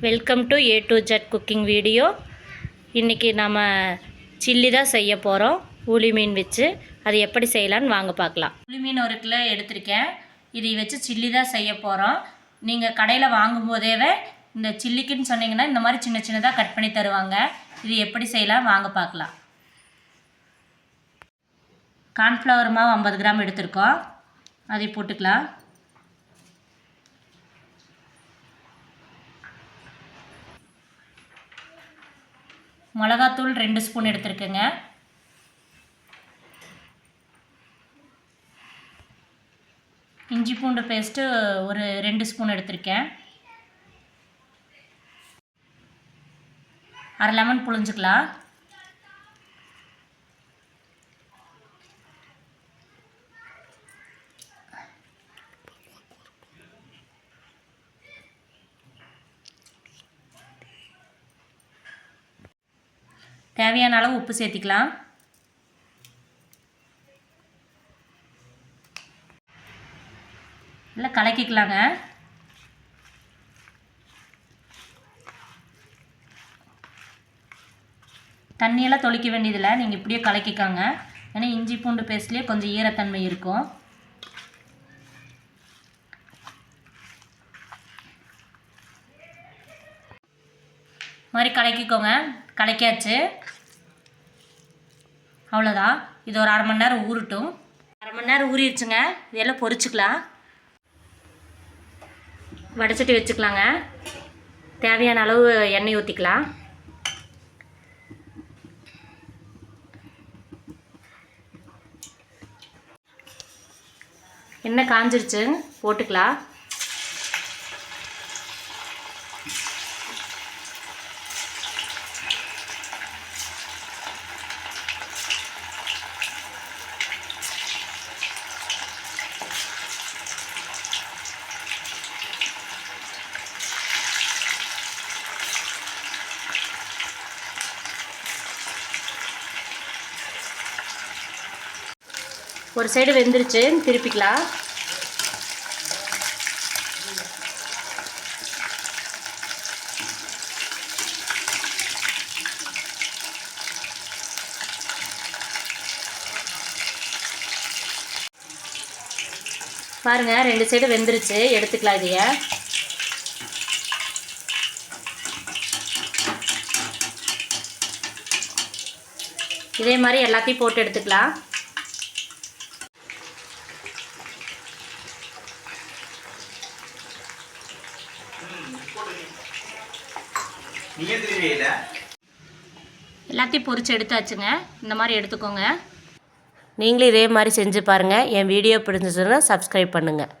Welcome to A to Z cooking video. இன்றைக்கி நம்ம chilli தான் செய்ய போகிறோம். ஊளி மீன் வச்சு அது எப்படி செய்யலான்னு வாங்க பார்க்கலாம். ஊளி மீன் 1 கிலோ எடுத்திருக்கேன். இதை வச்சு சில்லி தான் செய்ய போகிறோம். நீங்கள் கடையில் வாங்கும்போதேவே இந்த சில்லிக்குன்னு சொன்னீங்கன்னா இந்த மாதிரி சின்ன சின்னதாக கட் பண்ணி தருவாங்க. இது எப்படி செய்யலாம் வாங்க பார்க்கலாம். கார்ன்ஃப்ளவர் மாவு 50 கிராம் எடுத்திருக்கோம். அதை போட்டுக்கலாம். மிளகாத்தூள் 2 ஸ்பூன் எடுத்துருக்கேங்க. இஞ்சி பூண்டு பேஸ்ட்டு ஒரு 2 ஸ்பூன் எடுத்திருக்கேன். 1/2 லெமன் புழிஞ்சுக்கலாம். தேவையான அளவு உப்பு சேர்த்திக்கலாம். இல்லை கலக்கிக்கலாங்க. தண்ணியெல்லாம் தொளிக்க வேண்டியதில்லை, நீங்கள் இப்படியே கலக்கிக்காங்க. ஏன்னா இஞ்சி பூண்டு பேஸ்ட்லேயே கொஞ்சம் ஈரத்தன்மை இருக்கும். மாதிரி கலக்கிக்கோங்க. கலக்கியாச்சு, அவ்வளோதான். இது ஒரு 1/2 மணி நேரம் ஊறட்டும். 1/2 மணி நேரம் ஊறிடுச்சுங்க. இதெல்லாம் பொரிச்சுக்கலாம். வடைச்சட்டி வச்சுக்கலாங்க. தேவையான அளவு எண்ணெய் ஊற்றிக்கலாம். எண்ணெய் காஞ்சிருச்சு, போட்டுக்கலாம். ஒரு சைடு வெந்துருச்சு, திருப்பிக்கலாம். பாருங்க, 2 சைடு வெந்துருச்சு, எடுத்துக்கலாம். இதைய இதே மாதிரி எல்லாத்தையும் போட்டு எடுத்துக்கலாம். எல்லாத்தையும் பொரிச்சு எடுத்தாச்சுங்க. இந்த மாதிரி எடுத்துக்கோங்க. நீங்களும் இதே மாதிரி செஞ்சு பாருங்கள். என் வீடியோ பிடிச்சிச்சுன்னா சப்ஸ்கிரைப் பண்ணுங்கள்.